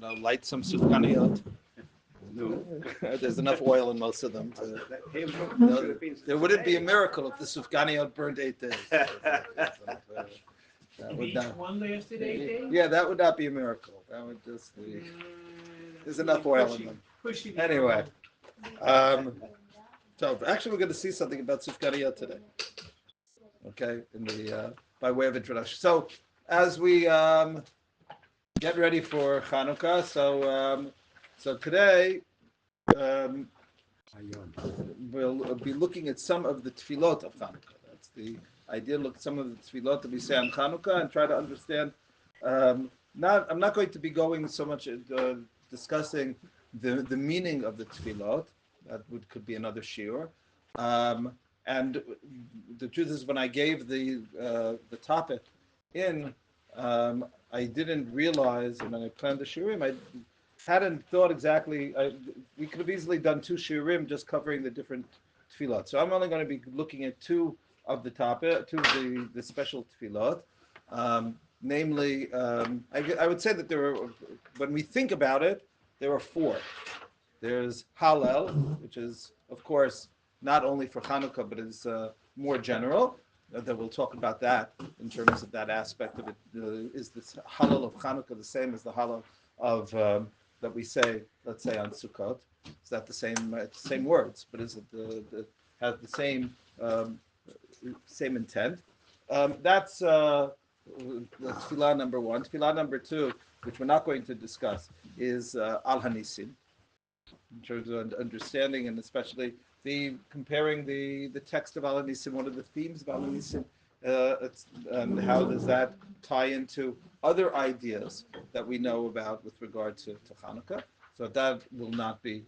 light some sufganiyot. No. There's enough oil in most of them. There wouldn't be a miracle if the sufganiyot burned 8 days. That would not. One lasted 8 days? Yeah, that would not be a miracle. That would just be. There's enough oil in them. Anyway, so actually, we're going to see something about sufganiyot today. Okay, in the by way of introduction. So, as we get ready for Chanuka, so today we'll be looking at some of the Tfilot of Chanuka. That's the idea. Look at some of the Tfilot that we say on Chanuka and try to understand. I'm not going to be going so much discussing the meaning of the Tfilot. That could be another shiur. And the truth is, when I gave the topic in, I didn't realize, and when I planned the shiurim, I hadn't thought exactly. We could have easily done 2 shiurim just covering the different tefillot. So I'm only going to be looking at 2 of the topic, 2 of the special tefillot. Namely, I would say that there are, when we think about it, there are 4. There's Hallel, which is, of course, not only for Chanuka, but is more general. That we'll talk about that in terms of that aspect of it. Is this Hallel of Chanuka the same as the Hallel of that we say, let's say, on Sukkot? Is that the same words? But is it has the same intent? That's Tefillah number 1. Tefillah number 2, which we're not going to discuss, is Al Hanisim, in terms of understanding, and especially comparing the text of Al Hanisim, one of the themes of Al Hanisim, and how does that tie into other ideas that we know about with regard to Hanukkah. So that will not be,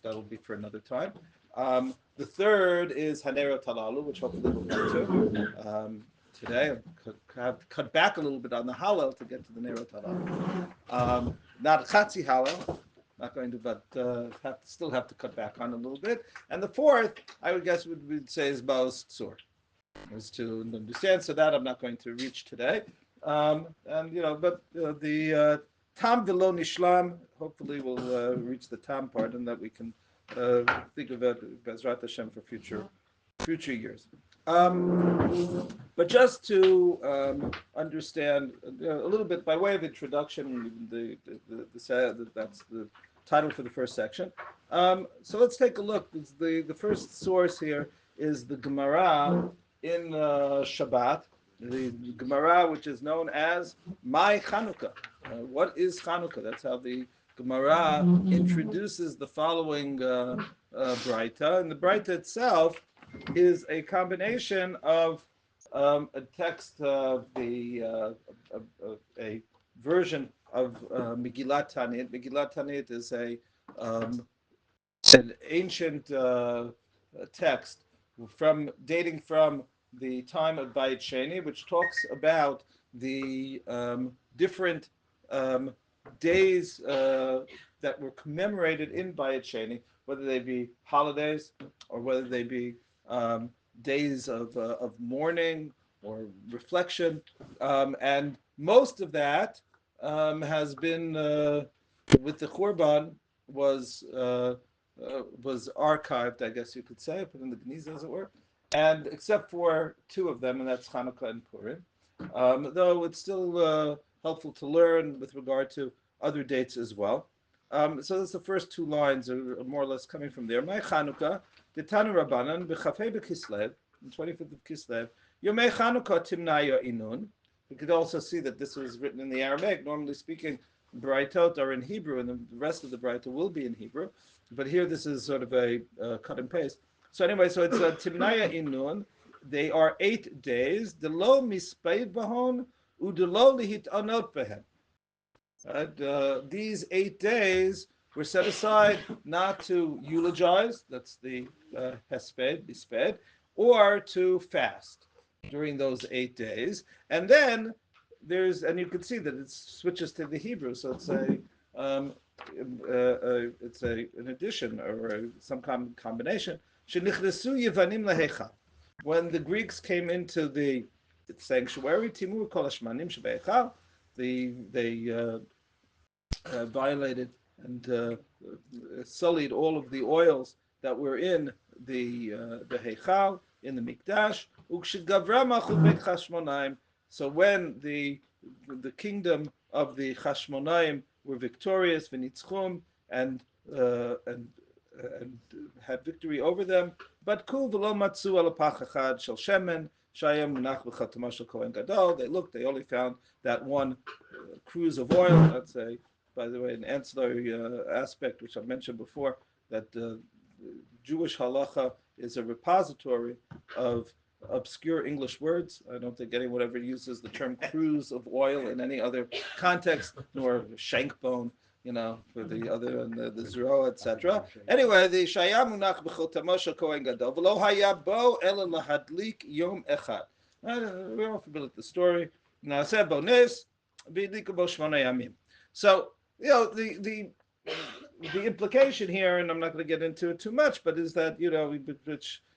that'll be for another time. The third is HaNerot Halalu, which hopefully we'll get to today. I have to cut back a little bit on the Hallel to get to the Nerot Halalu. Not Chatzi Hallel. Not going to, but still have to cut back on a little bit. And the fourth, I would guess, would say is Baos Tzur, is to understand. So that I'm not going to reach today. But the Tam Velo Nishlam, hopefully we'll reach the Tam part, and that we can think of it Bezrat Hashem for future years. But just to understand a little bit by way of introduction, that's the title for the first section. So let's take a look. The first source here is the Gemara in Shabbat, the Gemara which is known as My Chanuka. What is Chanuka? That's how the Gemara introduces the following Braita, and the Braita itself is a combination of a text of a version of Megillat Tanit. Megillat Tanit is an ancient text dating from the time of Bayit Sheni, which talks about the different days that were commemorated in Bayit Sheni, whether they be holidays or whether they be days of mourning or reflection, and most of that has been with the Churban was archived, I guess you could say, put in the Geniza, as it were, and except for 2 of them, and that's Chanuka and Purim. Though it's still helpful to learn with regard to other dates as well. So that's the first 2 lines are more or less coming from there. My Chanuka, the Tanu Rabbanan, b'chafei b'Kislev, the 25th of Kislev, Yomei Chanuka timnaya inun. We could also see that this was written in the Aramaic. Normally speaking, Braitot are in Hebrew, and the rest of the Braita will be in Hebrew. But here, this is sort of a cut and paste. So anyway, so it's timnaya inun. They are 8 days. The lo mispaid bahon udelo lihit anot behem. These 8 days were set aside not to eulogize, that's the hesped, bisped, or to fast during those 8 days. And then and you can see that it switches to the Hebrew, so it's an addition or some combination. Shenichnesu Yevanim lehecha. When the Greeks came into the sanctuary, Timur kol hashmanim shebeichal, they violated and sullied all of the oils that were in the Heichal, in the Mikdash. So when the kingdom of the Chashmonaim were victorious, v'nitzchum, and and and had victory over them, but kul v'lo matzu al pach echad shel shemen shayem munach b'chatama shel kohen gadol. They looked, they only found that one cruse of oil. That's by the way, an ancillary aspect which I've mentioned before, that Jewish halacha is a repository of obscure English words. I don't think anyone ever uses the term cruise of oil in any other context, nor shank bone, for the other and the zero, etc. Anyway, the shayamunach b'chotamo shel kohen gadol v'lo haya bo ela lahadlik yom echad. We're all familiar with the story. Naaseh bo nes v'yidliku bo shmona yamim. So the implication here, and I'm not going to get into it too much, but is that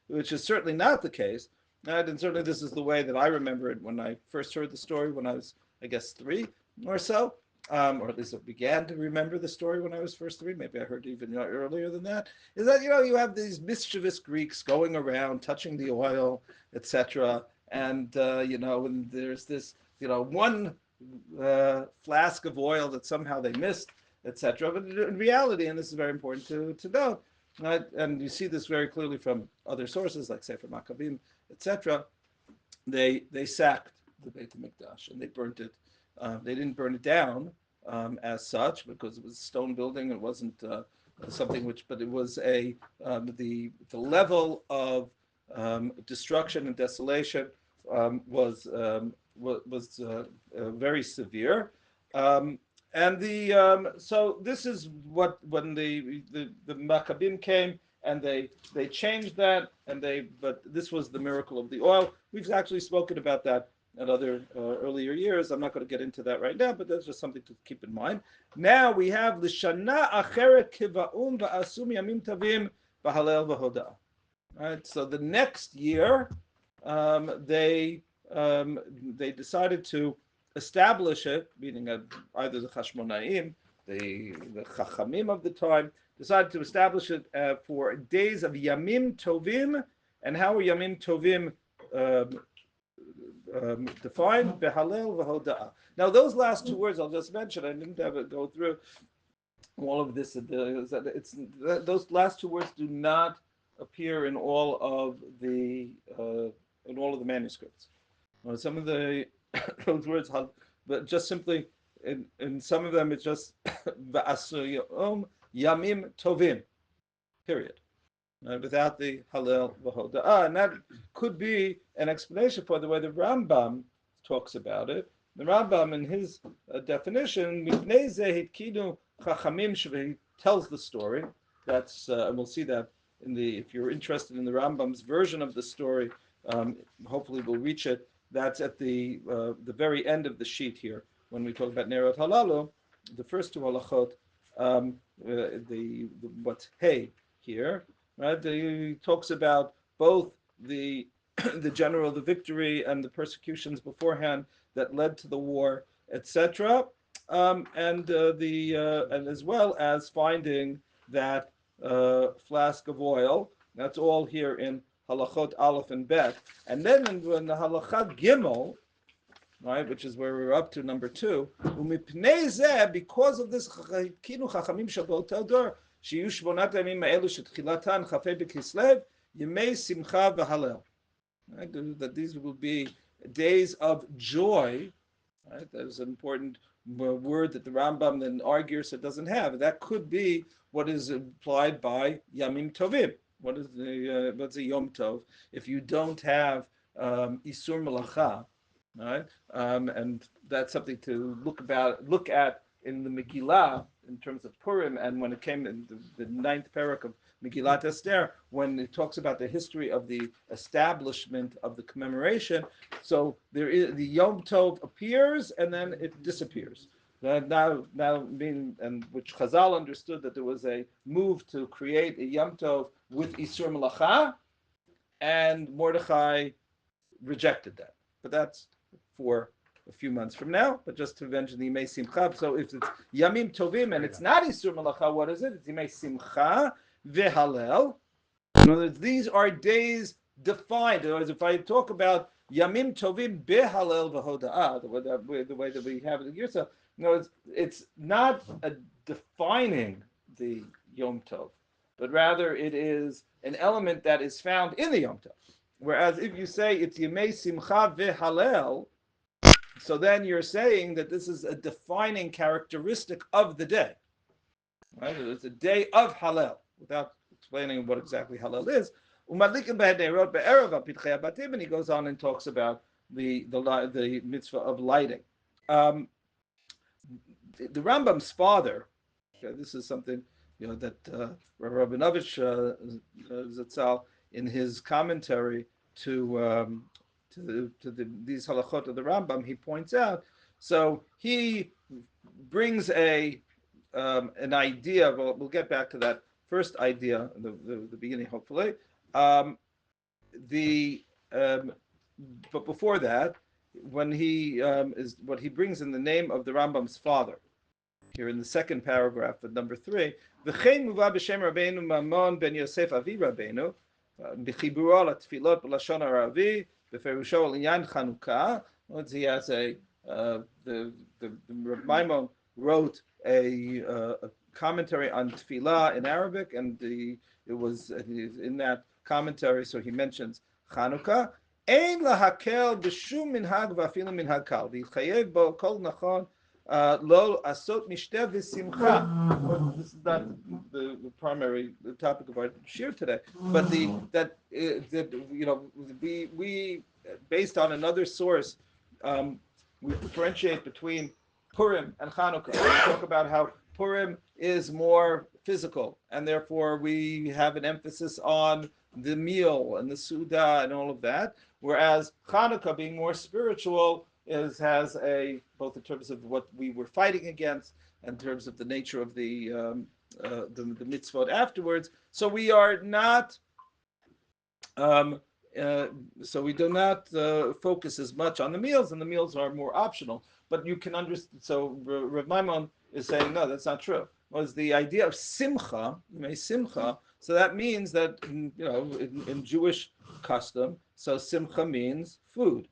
which is certainly not the case. And certainly this is the way that I remember it when I first heard the story when I was, I guess, 3 or so, or at least I began to remember the story when I was first 3. Maybe I heard even earlier than that. Is that you have these mischievous Greeks going around touching the oil, etc. And and there's this one flask of oil that somehow they missed, etc. But in reality, and this is very important to note, right? And you see this very clearly from other sources like Sefer Maccabim, etc. They sacked the Beit HaMikdash and they burnt it. They didn't burn it down as such because it was a stone building. It wasn't something but it was the level of destruction and desolation was very severe. So this is what when the Maccabim came and they changed that but this was the miracle of the oil. We've actually spoken about that at other earlier years. I'm not going to get into that right now, but that's just something to keep in mind. Now we have l'shana acheret kiva'um va'asum yamim tavim b'Hallel v'hoda. Right. So the next year, they decided to establish it, meaning either the Chashmonaim, the Chachamim of the time, decided to establish it for days of Yamim Tovim. And how are Yamim Tovim defined? Behalel v'hoda'ah. Now, those last 2 words I'll just mention, I didn't have it go through all of this. Those last 2 words do not appear in all of the manuscripts. Some of those words, but just simply in some of them it's just va'asuyom yamim tovim, period, without the Hallel v'hoda'ah. And that could be an explanation for the way the Rambam talks about it. The Rambam, in his definition, he tells the story. That's and we'll see that if you're interested in the Rambam's version of the story, hopefully we'll reach it. That's at the very end of the sheet here when we talk about HaNerot Halalu, the first 2 halachot, what's hey here, right? He talks about both the the victory and the persecutions beforehand that led to the war, etc. And as well as finding that flask of oil. That's all here in Halachot Aleph and Bet. And then in the Halachat Gimel, right, which is where we're up to, number 2, because of this, Kinu Chachamim Shabbat Todor, Shiyu Shmonat Yamim Ma'elu Shetchilatan Chafei B'Kislev, Yemei Simcha V'Hallel. That these will be days of joy. Right? That is an important word that the Rambam then argues it doesn't have. That could be what is implied by Yamim Tovim. What's a Yom Tov? If you don't have Isur Melacha, right? And that's something to look at in the Megillah in terms of Purim, and when it came in the 9th parak of Megillat Esther, when it talks about the history of the establishment of the commemoration. So there is the Yom Tov appears and then it disappears. Now, which Chazal understood that there was a move to create a Yom Tov with Isur Melacha, and Mordechai rejected that. But that's for a few months from now, but just to mention the Yimei Simcha. So if it's Yamim Tovim and it's not Isur Malacha, what is it? It's Yimei Simcha veHallel. In other words, these are days defined. In other words, if I talk about Yamim Tovim beHallel v'Hoda'ah, the way that we have it in Yirsa, in other words, it's not defining the Yom Tov, but rather it is an element that is found in the Yom Tov. Whereas if you say it's Yemei Simcha veHallel, so then you're saying that this is a defining characteristic of the day. Right? It's a day of Hallel, without explaining what exactly Hallel is. And he goes on and talks about the mitzvah of lighting. The Rambam's father, this is something that Rabbi Zatzal, in his commentary to these halachot of the Rambam, he points out. So he brings an idea. We'll get back to that first idea in the beginning, hopefully. But before that, when he what he brings in the name of the Rambam's father, here in the second paragraph at number 3, v'chein muva b'shem Rabbeinu Mammon ben Yosef Avi Rabbeinu b'chiburo Tfilot b'lashon ha'Aravi b'ferusho l'inyan Chanuka. He has the Maimon wrote a commentary on Tefillah in Arabic, and it was in that commentary. So he mentions Chanuka. Ein lahakel b'shum minhag v'afilu minhag kal v'yichayev bo kol nachon. Lo asot mishteh v'simcha. This is not the primary topic of our shir today, but we based on another source, we differentiate between Purim and Chanuka. We talk about how Purim is more physical, and therefore we have an emphasis on the meal and the Suda and all of that, whereas Chanuka, being more spiritual, has both in terms of what we were fighting against and in terms of the nature of the mitzvot afterwards. So we are not so we do not focus as much on the meals, and the meals are more optional. But you can understand. So Rav Maimon is saying, no, that's not true. Was the idea of simcha, simcha? So that means that in Jewish custom, so simcha means food.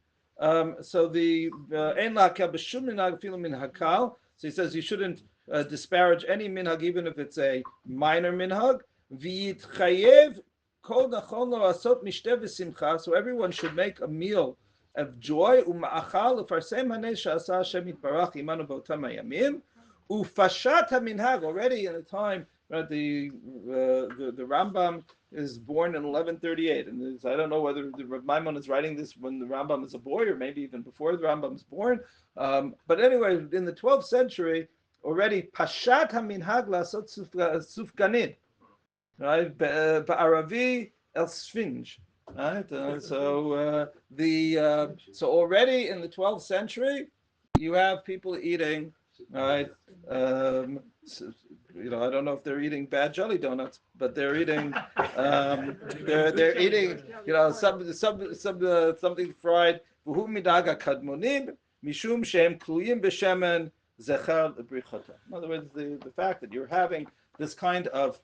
So the ein lahakel b'shum minhag afilu min hakal. So he says you shouldn't disparage any minhag, even if it's a minor minhag. V'yitchayev kol nachon lo asot mishteh v'simcha. So everyone should make a meal of joy. Uma'achal ufarsem hanei she'asa Hashem yitbarach imanu b'otam hayamim. Ufashat haminhag. Already in the time, the Rambam is born in 1138, and I don't know whether the Rav Maimon is writing this when the Rambam is a boy or maybe even before the Rambam is born. But anyway, in the 12th century, already Pashat haminhag lasot sufganid, right? Ba'aravi el sfinge, right? So already in the 12th century, you have people eating, right? I don't know if they're eating bad jelly donuts, but they're eating they're eating something fried. In other words, the fact that you're having this kind of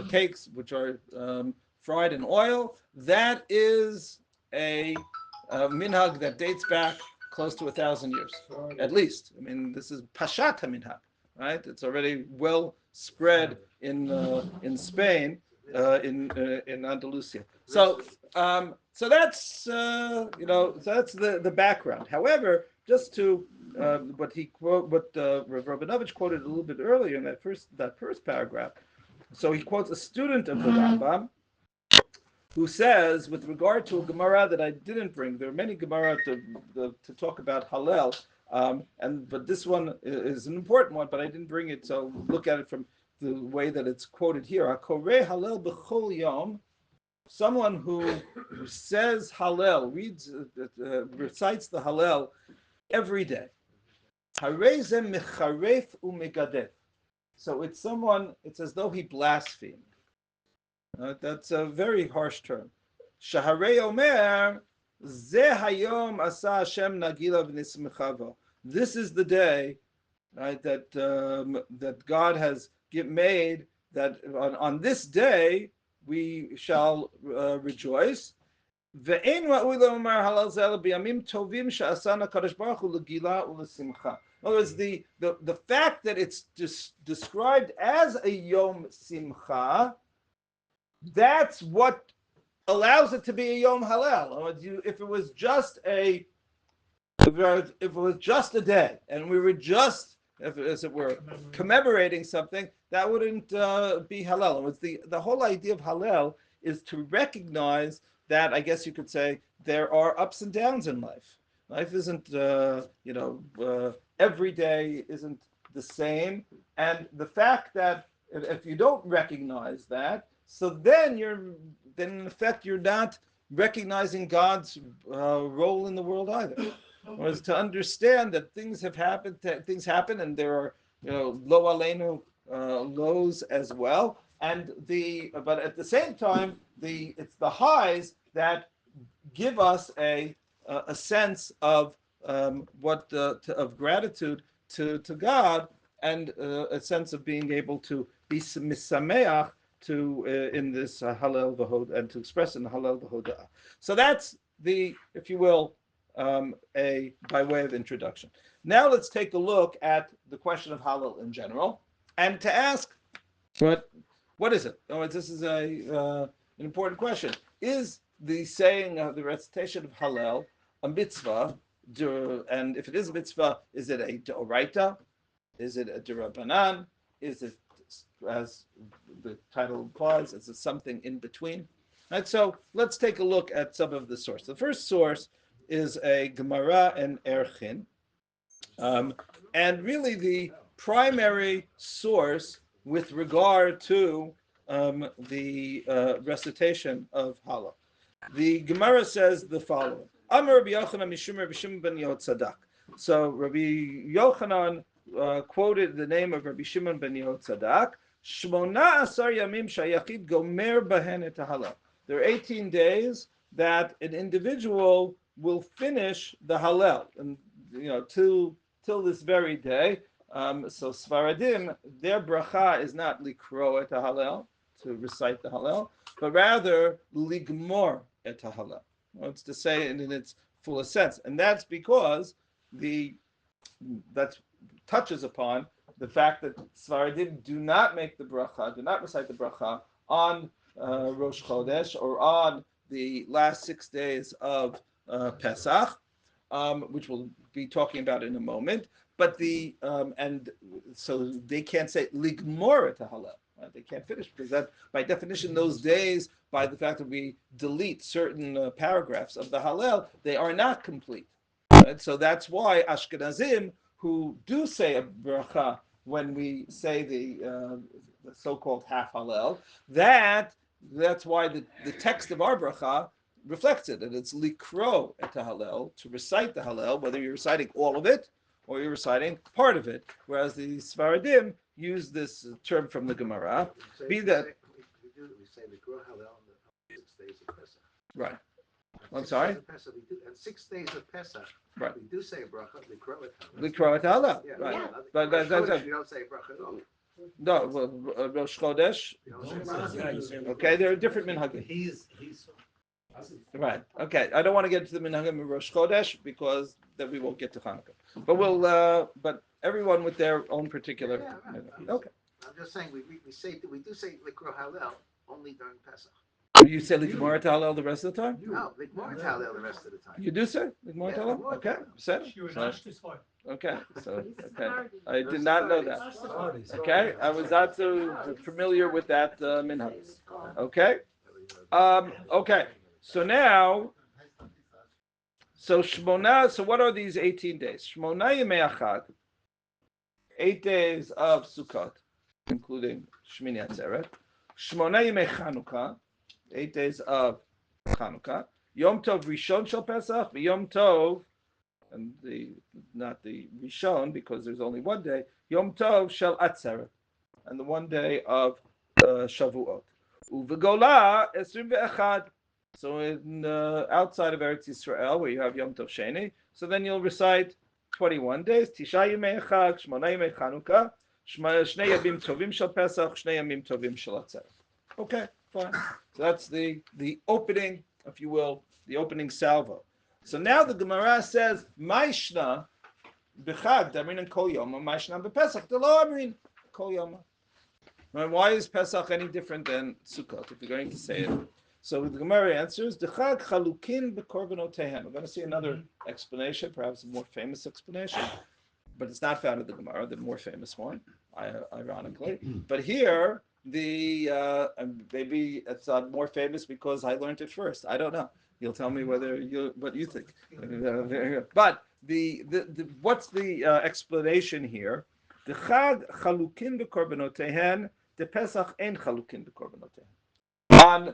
cakes which are fried in oil, that is a minhag that dates back close to 1,000 years, at least. I mean, this is pashat minhag. Right, it's already well spread in Spain, in Andalusia. So that's so that's the background. However, just to what Rabinovich quoted a little bit earlier in that first paragraph. So he quotes a student of the Rambam who says, with regard to a Gemara that I didn't bring, there are many Gemara to talk about Hallel. But this one is an important one, but I didn't bring it, so look at it from the way that it's quoted here. Hakoreh Hallel b'chol yom, someone who says Hallel, recites the Hallel every day. Harei ze mecharef u'megadef. So it's as though he blasphemed. That's a very harsh term. Shaharei omer, Ze hayom asa Hashem nagila v'nismechavo. This is the day, right, that God has made, that on this day we shall rejoice. Ve'ein ra'ui lomar halal zeh b'yamim tovim she'asana kadosh baruch hu legila u'lesimcha. In other words, the fact that it's described as a yom simcha, that's what allows it to be a yom halal. If it was just a day, and we were just, as it were, commemorating something, that wouldn't be halal. The whole idea of halal is to recognize that, I guess you could say, there are ups and downs in life. Life isn't, every day isn't the same, and the fact that if you don't recognize that, so then in effect you're not recognizing God's role in the world either. Was to understand that things happen, and there are, lo aleinu, lows as well, but at the same time, it's the highs that give us a sense of of gratitude to God, and a sense of being able to be misameach in this Hallel v'hoda, and to express in the Hallel v'hoda. So that's if you will, by way of introduction. Now let's take a look at the question of Hallel in general, and to ask, what is it? This is an important question. Is the saying of the recitation of Hallel a mitzvah? And if it is a mitzvah, is it a d'oraita? Is it a d'Rabbanan? Is it, as the title implies, is it something in between? Right, so let's take a look at some of the source. The first source is a Gemara and Erchin, and really the primary source with regard to the recitation of Hallel. The Gemara says the following: Amar Rabbi Yochanan mishum Rabbi Shimon ben Yehotzadak. So Rabbi Yochanan quoted the name of Rabbi Shimon ben Yehotzadak. Shmona asar yamim shayachid gomer bahen et Hallel. There are 18 days that an individual will finish the Hallel, and till this very day. So Sfaradim, their bracha is not likro et Hallel, to recite the Hallel, but rather ligmor et Hallel. It's to say it in its fullest sense, and that's because that touches upon the fact that Sfaradim do not make the bracha, do not recite the bracha on Rosh Chodesh or on the last 6 days of Pesach, which we'll be talking about in a moment. But and so they can't say ligmor et Hallel. They can't finish, because that, by definition, those days, by the fact that we delete certain paragraphs of the Hallel, they are not complete. Right? So that's why Ashkenazim, who do say a bracha when we say the so-called half Hallel, that's why the text of our bracha reflects it, and it's likro et Hallel, to recite the Hallel, whether you're reciting all of it or you're reciting part of it, whereas the Sfaradim use this term from the Gemara. We say likro Hallel on the 6 days of Pesach. Right. I'm sorry? And 6 days of Pesach, right. We do say bracha, likro et Hallel. Likro et Hallel, yeah, right. Yeah. But we don't say bracha at all. No, Rosh Chodesh. Okay, there are different minhagim. He's right. Okay, I don't want to get to the minhagim of Rosh Chodesh, because then we won't get to Chanuka. But but everyone with their own particular. Yeah, right. Okay. I'm just saying we do say likro Hallel only during Pesach. You say Likmor et Hallel the rest of the time? No, likmor et Hallel the rest of the time. You do say Likmor et Hallel? Okay, said it. Okay, so I did not know that. Okay, I was not so familiar with that minhag. Okay, okay. So now, Shmona. So what are these 18 days? Shmona Yemei Achad, 8 days of Sukkot, including Shmini Atzeret. Shmona Yemei Chanuka, 8 days of Chanuka. Yom Tov Rishon Shel Pesach, Yom Tov, and not the Rishon, because there's only one day. Yom Tov Shel Atzeret, and the one day of Shavuot. Uvegola 21. So in outside of Eretz Yisrael, where you have Yom Tov Sheni, so then you'll recite 21 days. Tisha Yemei Chag, Shmona Yemei Chanuka, Shnei Yamim Tovim Shel Pesach, Shnei Yamim Tovim Shel Atzeret. Okay, fine. So that's the opening, if you will, the opening salvo. So now the Gemara says, Maishna b'chag damin kol yoma, Maishna b'Pesach delo amrin kol yoma. Why is Pesach any different than Sukkot? If you're going to say it. So the Gemara answers, Dechag chalukin b'korbanotehen. We're going to see another explanation, perhaps a more famous explanation, but it's not found in the Gemara, the more famous one, ironically. But here, maybe it's more famous because I learned it first. I don't know. You'll tell me what you think. But what's the explanation here? Dechag chalukin b'korbanotehen, the Pesach ein chalukin b'korbanotehen. On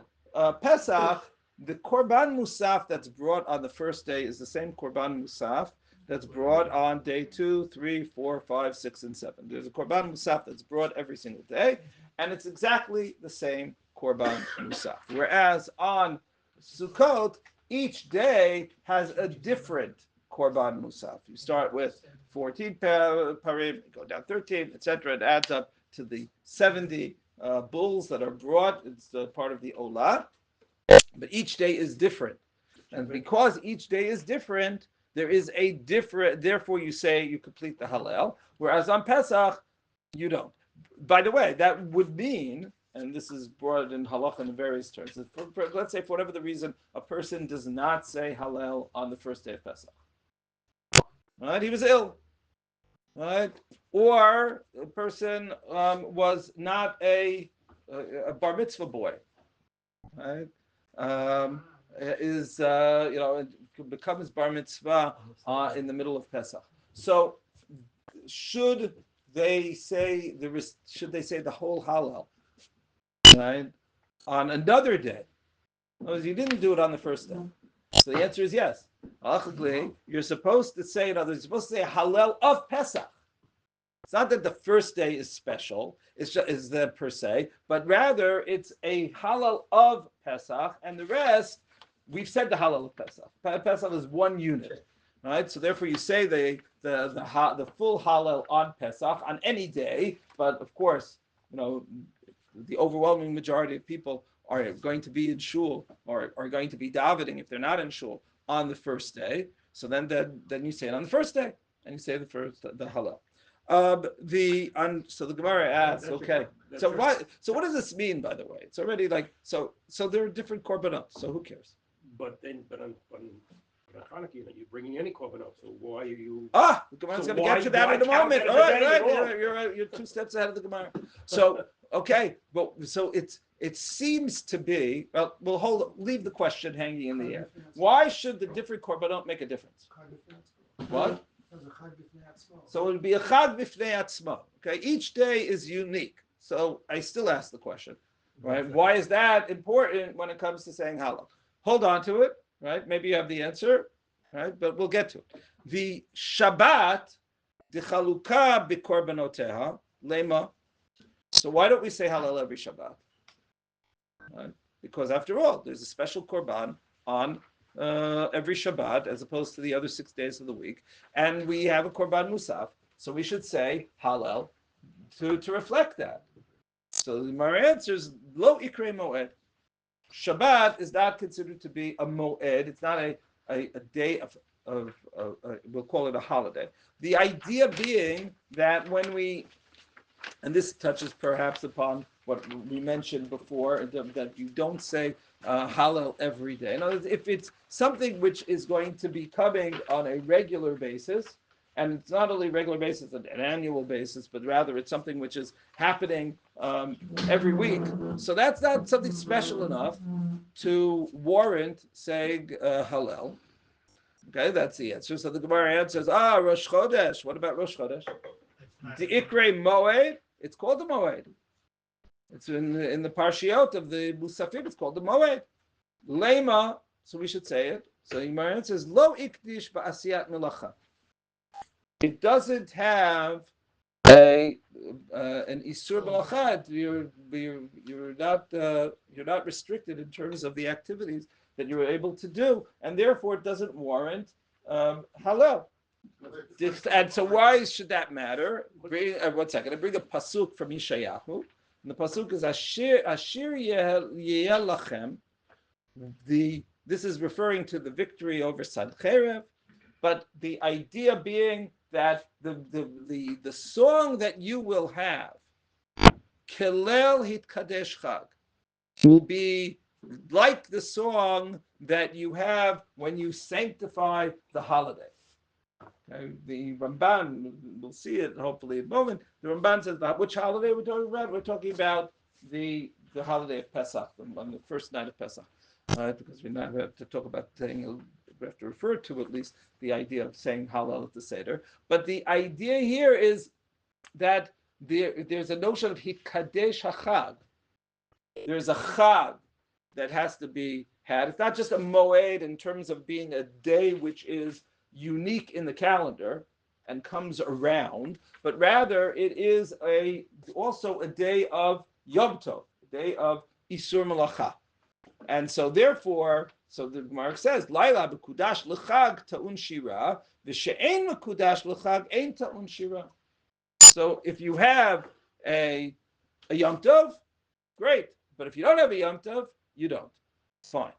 Pesach, the Korban Musaf that's brought on the first day is the same Korban Musaf that's brought on day 2, 3, 4, 5, 6, and 7. There's a Korban Musaf that's brought every single day, and it's exactly the same Korban Musaf. Whereas on Sukkot, each day has a different Korban Musaf. You start with 14 parim, go down 13, etc. It adds up to the 70 bulls that are brought. It's part of the Olah, but each day is different, and because each day is different, there is a different. Therefore, you say you complete the Hallel, whereas on Pesach you don't. By the way, that would mean, and this is brought in halacha in various terms. Let's say for whatever the reason, a person does not say Hallel on the first day of Pesach. Right? He was ill. Right? Or a person was not a bar mitzvah boy, right? Becomes bar mitzvah in the middle of Pesach. So should they say the whole Hallel, right, on another day? In other words, you didn't do it on the first day. So the answer is yes. You're supposed to say, you're supposed to say Hallel of Pesach. It's not that the first day is special, is the per se, but rather it's a Hallel of Pesach, and the rest, we've said the Hallel of Pesach. Pesach is one unit, right? So therefore you say the full Hallel on Pesach on any day, but of course, the overwhelming majority of people are going to be in shul or are going to be davening if they're not in shul on the first day. So then you say it on the first day, and you say the Hallel. So the Gemara asks, okay, so what does this mean, by the way? It's already so there are different korbanot, so who cares? But on Chanuka, you're bringing any korbanot, so why are you? The Gemara's going to get to that in a moment. All right, you're right. You're 2 steps ahead of the Gemara. So okay, but so it seems to be. Well, we'll leave the question hanging in the air. Why should the different korbanot make a difference? What? So it would be a chag b'fnei atzmo. Okay, each day is unique. So I still ask the question, right? Why is that important when it comes to saying Hallel? Hold on to it, right? Maybe you have the answer, right? But we'll get to it. The Shabbat, the Chaluka b'korbanoteha lema. So why don't we say Hallel every Shabbat? Right? Because after all, there's a special korban on every Shabbat as opposed to the other 6 days of the week, and we have a korban musaf, so we should say Hallel to reflect that. So my answer is lo ikre moed. Shabbat is not considered to be a moed. It's not a day of we'll call it a holiday. The idea being that when we, and this touches perhaps upon what we mentioned before, that you don't say Hallel every day. In other words, if it's something which is going to be coming on a regular basis, and it's not only regular basis, an annual basis, but rather it's something which is happening every week. So that's not something special enough to warrant saying Hallel. Okay, that's the answer. So the Gemara answers, Rosh Chodesh. What about Rosh Chodesh? The Ikre Moed, it's called the Moed. It's in the Parshiot of the Musafim, it's called the Moed. Lema, so we should say it. So the Gemara says, Lo Ikdish Ba'asiyat Melacha. It doesn't have an Isur Melacha. You're not restricted in terms of the activities that you were able to do, and therefore it doesn't warrant Hallel. And so why should that matter? Bring 1 second. I bring a pasuk from Yeshayahu. And the pasuk is Ashir Yeh Lachem. This is referring to the victory over Sancherev, but the idea being that the song that you will have, Kelel Hitkadesh Chag, will be like the song that you have when you sanctify the holiday. The Ramban, we'll see it hopefully in a moment. The Ramban says, which holiday we're talking about? We're talking about the holiday of Pesach, on the first night of Pesach, because we now have to talk about saying, we have to refer to at least the idea of saying Hallel at the Seder. But the idea here is that there's a notion of Hikadesh HaChag. There's a Chag that has to be had. It's not just a Moed in terms of being a day which is unique in the calendar and comes around, but rather it is also a day of Yom Tov, a day of Isur Malacha. And so therefore, so the Gemara says, Laila b'kudash l'chag ta'un shira, v'she'ein b'kudash l'chag ein ta'un shira. So if you have a Yom Tov, great. But if you don't have a Yom Tov, you don't. Fine.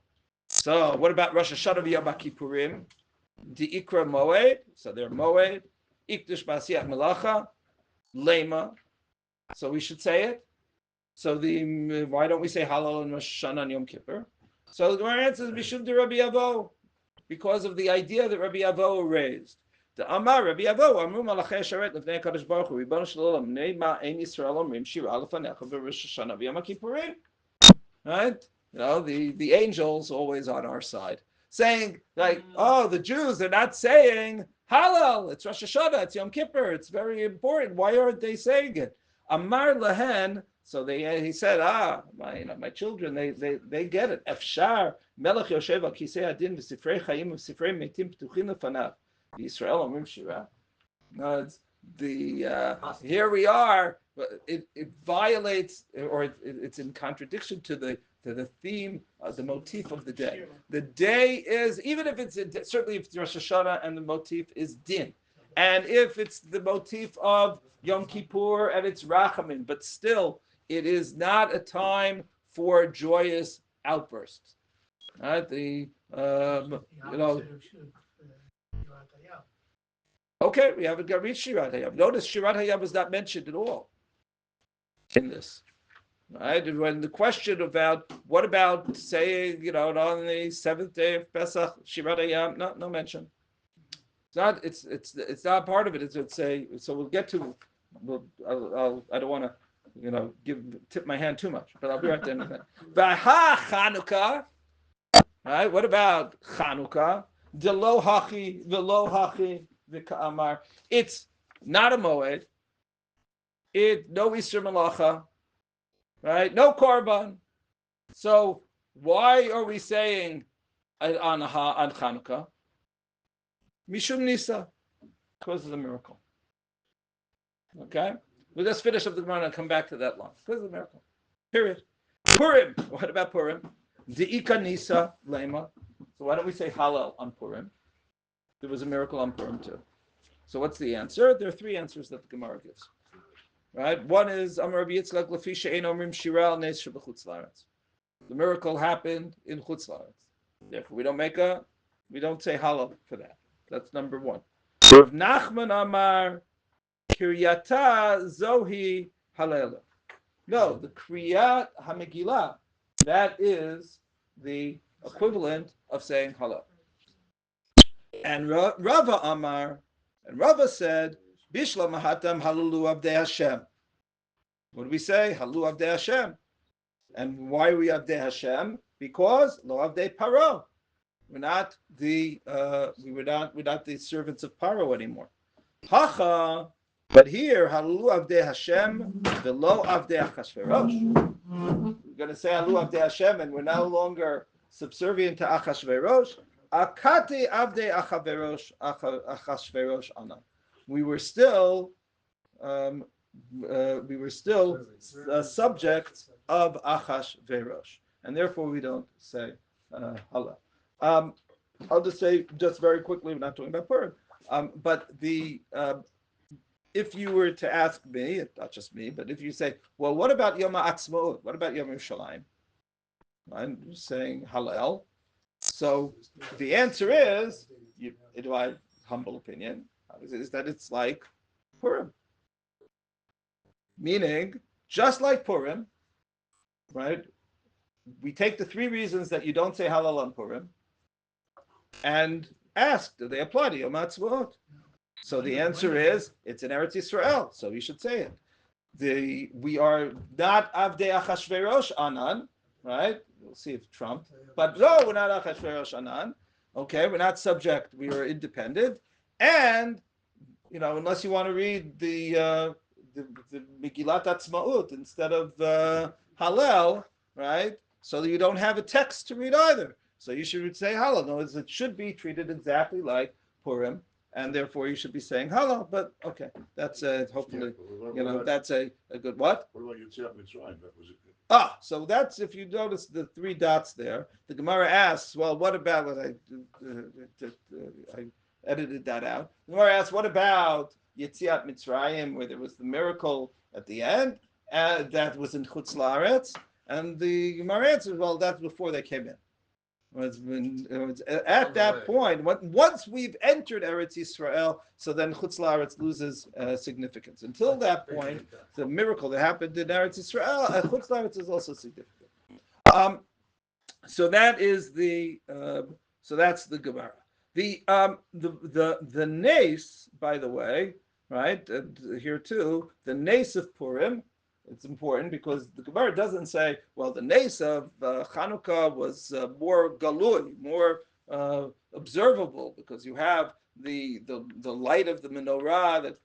So what about Rosh Hashanah v'Yom Kippurim? The Ikra Moed, so they're Moed, Ikdush B'asiyat Melacha, Lema. So we should say it. So why don't we say Hallel and Rosh Hashanah and Yom Kippur? So the Gemara answers Mishum de Rabbi Avo, because of the idea that Rabbi Avo raised. The Amar Rabbi Avo Amru Malachei Sharet Lefnei Kadosh Baruch Hu Ribono Shel Olam Nei Ma Ein Yisrael Omrim Shira Lefanecha V'Rosh Hashanah V'Yom Kippurim. Right? The angels always on our side, saying like, oh, the Jews, they're not saying Hallel, it's Rosh Hashanah, it's Yom Kippur, it's very important. Why aren't they saying it? Amar Lahen, so he said, my children, they get it. Efshar Melech Yoshev al Kisei Adin v'Sifrei Chayim v'Sifrei Meitim P'tuchin Lefanav Yisrael Omrim Shira. Here we are. It violates, or it's in contradiction to the theme, the motif of the day. The day is, even if it's certainly if it's Rosh Hashanah and the motif is din, and if it's the motif of Yom Kippur and it's Rachamim, but still it is not a time for joyous outbursts. Okay, we haven't got reached Shirat Hayam. Notice Shirat Hayam is not mentioned at all in this. Right? And when the question about what about saying, on the seventh day of Pesach, Shirat Hayam, no mention. It's not part of it. So we'll get to. I don't want to tip my hand too much, but I'll be right there in a minute. Vaha Chanuka. Right? What about Chanuka? Delo hachi velo hachi v'ka'amar. It's not a moed. No Isur Malacha. Right? No korban. So why are we saying on Chanukah? Mishum Nisa, because of the miracle. Okay? We'll just finish up the Gemara and come back to that line. Because of the miracle. Period. Purim. What about Purim? De'ika Nisa Lema. So why don't we say Hallel on Purim? There was a miracle on Purim too. So what's the answer? There are three answers that the Gemara gives. Right? One is Amar Rabbi Yitzchak Lefi she'ein omrim shira al nes shebechutz la'aretz. The miracle happened in Chutz La'aretz. Therefore, we don't say Hallel for that. That's number one. Rav Nachman Amar Kiryata Zohi Hallel. No, the Kriyat HaMegillah, that is the equivalent of saying Hallel. And Rava Amar, and Rava said, Bishla Mahatam Halalu Avdei Hashem. What do we say? Halalu Avdei Hashem. And why are we Avdei Hashem? Because Lo Avdei Paro. We're not the servants of Paro anymore. Hacha, but here Halalu Avdei Hashem, the Lo Avdei Achashverosh. We're going to say Halalu Avdei Hashem, and we're no longer subservient to Achashverosh. Akati Avdei Achashverosh Ana. We were still subjects of Achashverosh, and therefore we don't say Hallel. Um, I'll just say just very quickly. We're not talking about Purim, but if you were to ask me, not just me, but if you say, well, what about Yom Ha'atzmaut? What about Yom Yerushalayim? I'm saying Hallel. So the answer is, in my humble opinion, is that it's like Purim. Meaning, just like Purim, right? We take the three reasons that you don't say Hallel on Purim and ask, do they apply to Yom Ha'atzmaut? So the answer is, it's in Eretz Yisrael, so you should say it. We are not Avdei Achashverosh Anan, right? We'll see if Trump, but no, we're not Achashverosh Anan. Okay, we're not subject, we are independent. And, unless you want to read the Megillat Atzmaut instead of Hallel, right? So you don't have a text to read either. So you should say Hallel. No, it should be treated exactly like Purim, and therefore you should be saying Hallel. But okay, that's hopefully, that's a good what? What about Yetziat Mitzrayim? That was it. So that's, if you notice the three dots there, the Gemara asks, well, what about what I edited that out. The Gemara asks, what about Yetziat Mitzrayim, where there was the miracle at the end, that was in Chutz La'aretz? And the Gemara answers, well, that's before they came in. At that point, once we've entered Eretz Yisrael, so then Chutz La'aretz loses significance. Until that point, the miracle that happened in Eretz Yisrael, Chutz La'aretz is also significant. So that is so that's the Gemara. The nace, by the way, right, here too, the nace of Purim, it's important because the Gemara doesn't say, well, the nace of Chanuka was more galui, more observable, because you have the light of the menorah that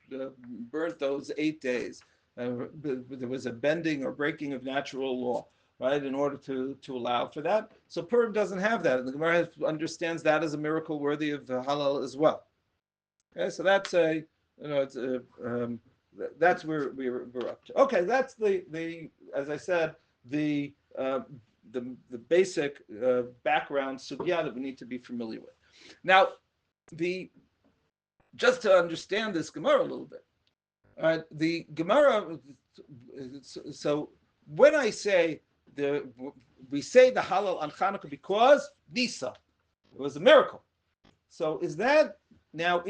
burnt those 8 days. There was a bending or breaking of natural law, right, in order to allow for that. So Purim doesn't have that, and the Gemara understands that as a miracle worthy of Hallel as well. Okay, so that's that's where we're up to. Okay, that's the as I said, the basic background sugya that we need to be familiar with. Now, just to understand this Gemara a little bit, the Gemara. So when I say we say the Hallel on Chanukah because Nisa, it was a miracle. So is that now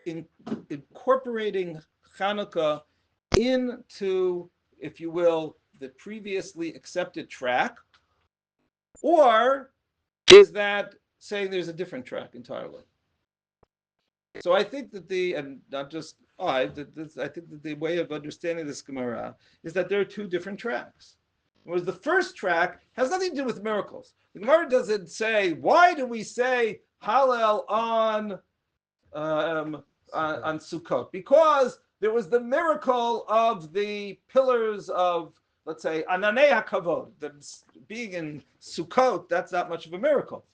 incorporating Chanukah into, if you will, the previously accepted track, or is that saying there's a different track entirely? So I think that and not just I think that the way of understanding this Gemara is that there are two different tracks. Whereas the first track has nothing to do with miracles. The Gemara doesn't say, why do we say Hallel on Sukkot? Because there was the miracle of the pillars of, let's say, Ananei HaKavod. Being in Sukkot, that's not much of a miracle.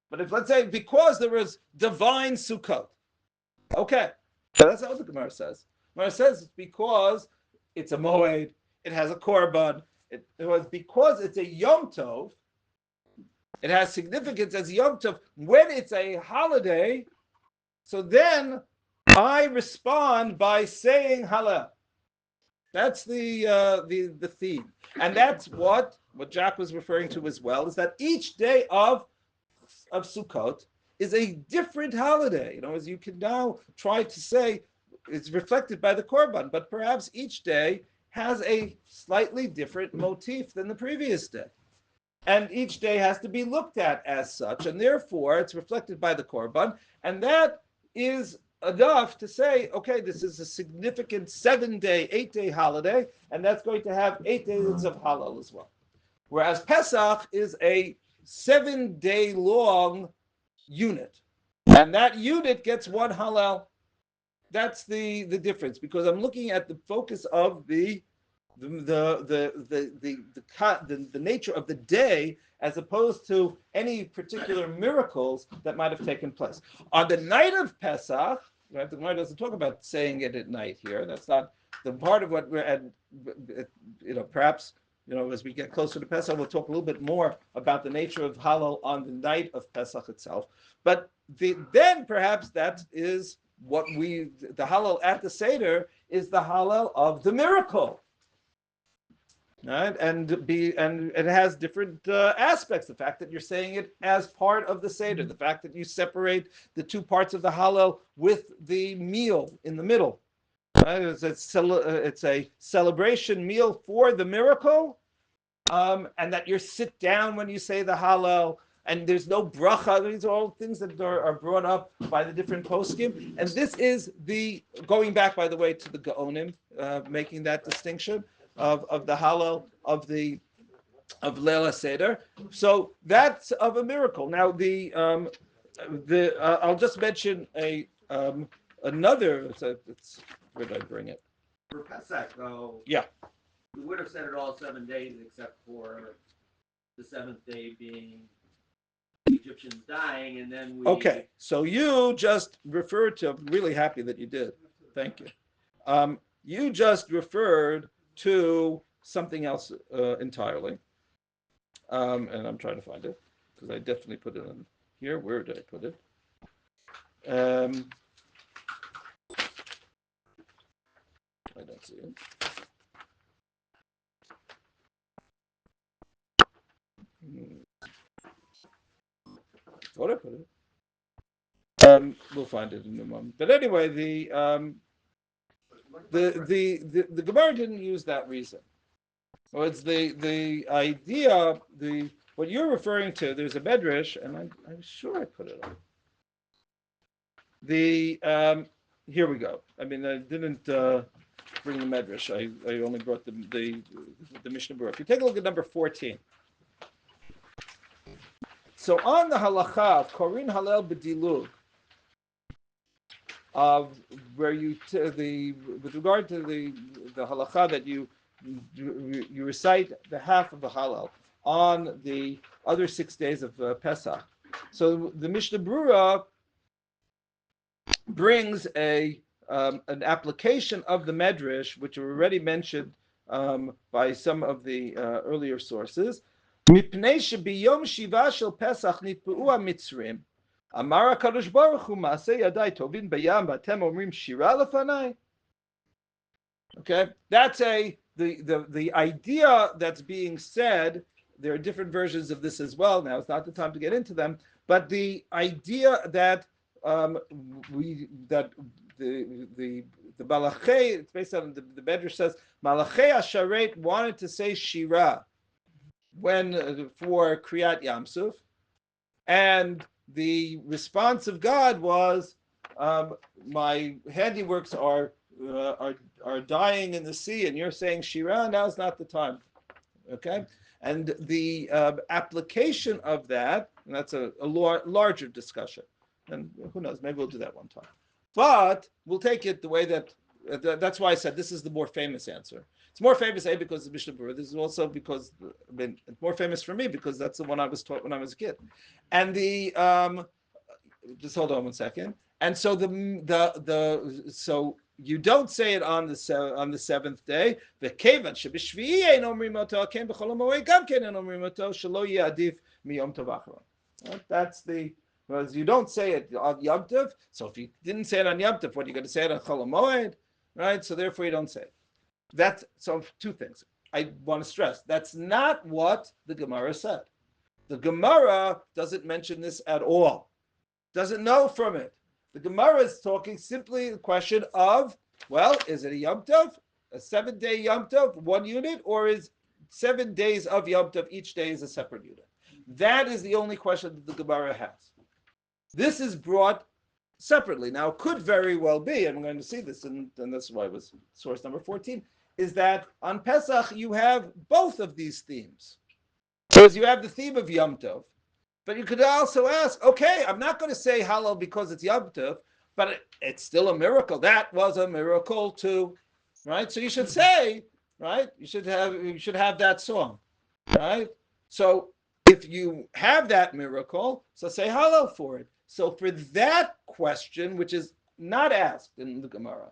But if, let's say, because there was divine Sukkot, okay, so that's not what the Gemara says. The Gemara says it's because it's a Moed, it has a Korban, it was because it's a Yom Tov, it has significance as Yom Tov. When it's a holiday, so then I respond by saying Hallel. That's the theme, and that's what Jack was referring to as well. Is that each day of Sukkot is a different holiday. As you can now try to say, it's reflected by the Korban, but perhaps each day has a slightly different motif than the previous day, and each day has to be looked at as such, and therefore it's reflected by the Korban, and that is enough to say, okay, this is a significant 7-day, 8-day holiday, and that's going to have 8 days of Hallel as well. Whereas Pesach is a 7-day long unit, and that unit gets one Hallel. That's the difference, because I'm looking at the focus of the nature of the day, as opposed to any particular miracles that might have taken place on the night of Pesach. Right? The Gemara doesn't talk about saying it at night here. That's not the part of what we're at. Perhaps as we get closer to Pesach, we'll talk a little bit more about the nature of Hallel on the night of Pesach itself. But then perhaps that is the Hallel at the Seder is the Hallel of the miracle. Right? And it has different aspects. The fact that you're saying it as part of the Seder, the fact that you separate the two parts of the Hallel with the meal in the middle. Right? It's a celebration meal for the miracle, and that you sit down when you say the Hallel, and there's no bracha. These are all things that are brought up by the different poskim. And this is going back, by the way, to the Gaonim, making that distinction of the Hallel of Leila Seder. So that's of a miracle. Now I'll just mention another. Where did I bring it? For Pesach, though, Yeah. we would have said it all 7 days except for the seventh day being the Egyptians dying, and then we. Okay, so you just referred to. I'm really happy that you did. Thank you. You just referred to something else entirely, and I'm trying to find it because I definitely put it in here. Where did I put it? I don't see it. Thought I put it. We'll find it in a moment. But anyway, the Gemara didn't use that reason. Well, it's the idea, what you're referring to. There's a medrash, and I'm sure I put it on. Here we go. I mean, I didn't bring the medrash. I only brought the Mishnah Berurah. If you take a look at number 14. So on the halacha of Korin Hallel B'dilug, of where with regard to the halacha that you recite the half of the Hallel on the other 6 days of Pesach. So the Mishnah Berurah brings an application of the medrash, which were already mentioned by some of the earlier sources. Mipnei shebiyom shiva shel Pesach nitpeu hamitzrim. Amar HaKadosh Baruch Hu Maaseh Yadai Tovin Bayam Vatem Omrim Shira Lefanai. Okay, that's the idea that's being said. There are different versions of this as well. Now it's not the time to get into them, but the idea that the Malachei, it's based on the Medrash says Malachei Asharet wanted to say Shira when for Kriyat Yamsuf, and the response of God was, my handiworks are dying in the sea, and you're saying Shira. Now's not the time. Okay, and the application of that, and that's a larger discussion, and who knows, maybe we'll do that one time. But we'll take it the way that's why I said this is the more famous answer. It's more famous, because of Mishnah Berurah. This is also because, it's more famous for me because that's the one I was taught when I was a kid. And just hold on one second. And so so you don't say it on the seventh day. That's because you don't say it on Yom Tov. So if you didn't say it on Yom Tov, what are you going to say it on Chol HaMoed? Right? So therefore you don't say it. So two things I want to stress. That's not what the Gemara said. The Gemara doesn't mention this at all. Doesn't know from it. The Gemara is talking simply the question of, is it a Yom Tov, a 7-day Yom Tov, one unit, or is 7 days of Yom Tov, each day is a separate unit? That is the only question that the Gemara has. This is brought separately. Now, it could very well be, and we're going to see this, and that's why it was source number 14, is that on Pesach you have both of these themes. Because you have the theme of Yom Tov, but you could also ask, okay, I'm not going to say Hallel because it's Yom Tov, but it's still a miracle. That was a miracle too, right? So you should say, right? You should have that song, right? So if you have that miracle, so say Hallel for it. So for that question, which is not asked in the Gemara,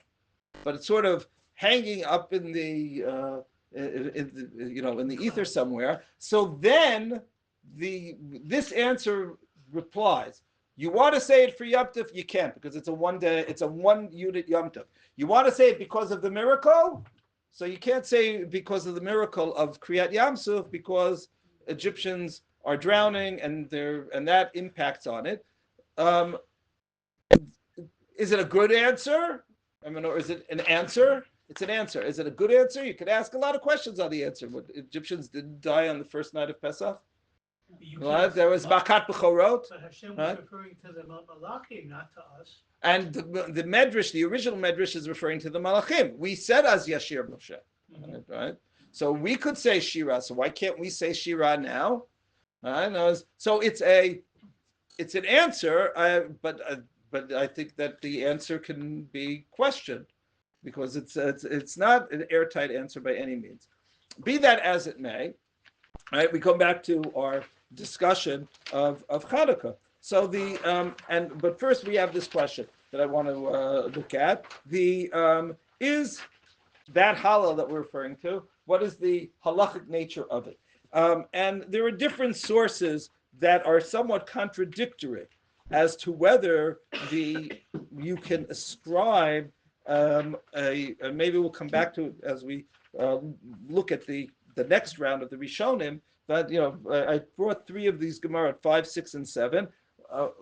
but it's sort of hanging up in the in the ether somewhere. So then this answer replies. You want to say it for Yom Tov, you can't, because it's a 1 day, it's a 1 unit Yom Tov. You want to say it because of the miracle, so you can't say because of the miracle of Kriyat Yam Suf, because Egyptians are drowning and that impacts on it. Is it a good answer? I mean, or is it an answer? It's an answer. Is it a good answer? You could ask a lot of questions on the answer. What, Egyptians didn't die on the first night of Pesach? Right? There was Bakat Bechorot. But Hashem was right? referring to the Malachim, not to us. And the Medrash, the original Medrash, is referring to the Malachim. We said as Yashir Moshe, right? So we could say Shira. So why can't we say Shira now? Right? So it's an answer, but I think that the answer can be questioned, because it's not an airtight answer by any means. Be that as it may, right? We come back to our discussion of Chanuka. So but first we have this question that I want to look at. Is that Hallel that we're referring to? What is the halachic nature of it? And there are different sources that are somewhat contradictory as to whether you can ascribe maybe we'll come back to it as we look at the next round of the Rishonim. But I brought 3 of these Gemara, 5, 6, and 7.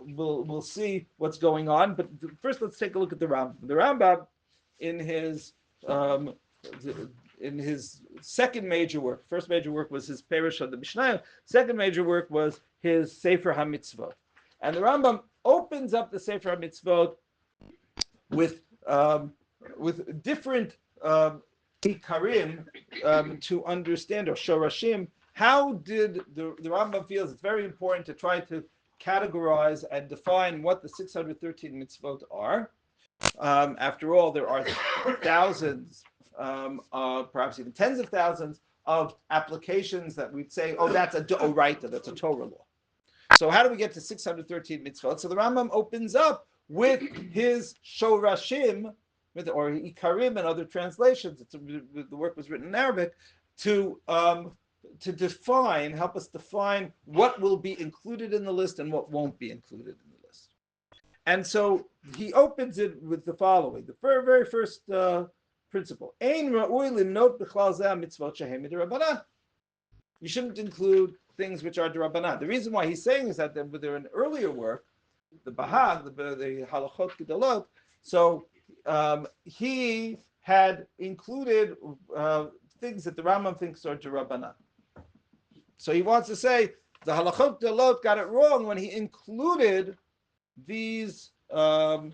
We'll see what's going on. But first, let's take a look at the Rambam. The Rambam, in his second major work, first major work was his Perush of the Mishnah. Second major work was his Sefer HaMitzvot. And the Rambam opens up the Sefer HaMitzvot with different ikarim to understand, or shorashim. How did the Rambam feels it's very important to try to categorize and define what the 613 mitzvot are. After all, there are thousands, perhaps even tens of thousands of applications that we'd say, oh, that's a Doraita, that's a Torah law. So how do we get to 613 mitzvot? So the Rambam opens up with his shorashim, or ikarim and other translations. The work was written in Arabic to define, help us define what will be included in the list and what won't be included in the list. And so he opens it with the following, the very first principle. You shouldn't include things which are d'Rabbanan. The reason why he's saying is that they're an earlier work, the Bahag, the Halachot Gedolot, so he had included things that the Rambam thinks are d'Rabbanan. So he wants to say the Halachot Gedolot got it wrong when he included these type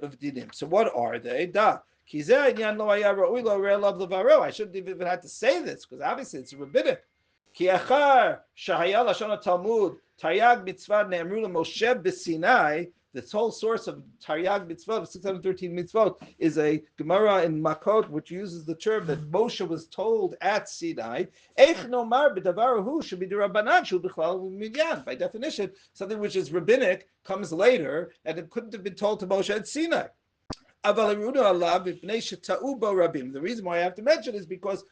of dinim. So what are they? I shouldn't even had to say this because obviously it's rabbinic. This whole source of Taryag mitzvot, of 613 mitzvot, is a Gemara in Makot, which uses the term that Moshe was told at Sinai. By definition, something which is rabbinic comes later, and it couldn't have been told to Moshe at Sinai. The reason why I have to mention is because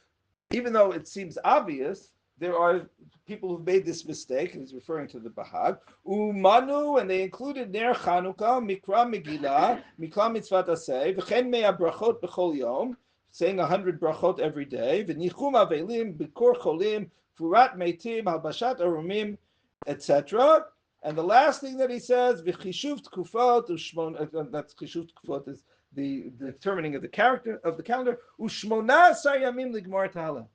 even though it seems obvious, there are people who've made this mistake, and he's referring to the Bahag. Umanu, and they included Ner Chanuka, Mikra Megillah, Mikra Mitzvat Aseh, V'chen Mea Brachot B'chol Yom, saying 100 brachot every day, V'nichum Avelim, B'kor Cholim, Furat Meitim, Halbashat Arumim, etc. And the last thing that he says, V'chishuv Tkufot, that's Chishuv Tkufot is the determining of the character of the calendar, Ushmona Asar Yamim Ligmar Hallel.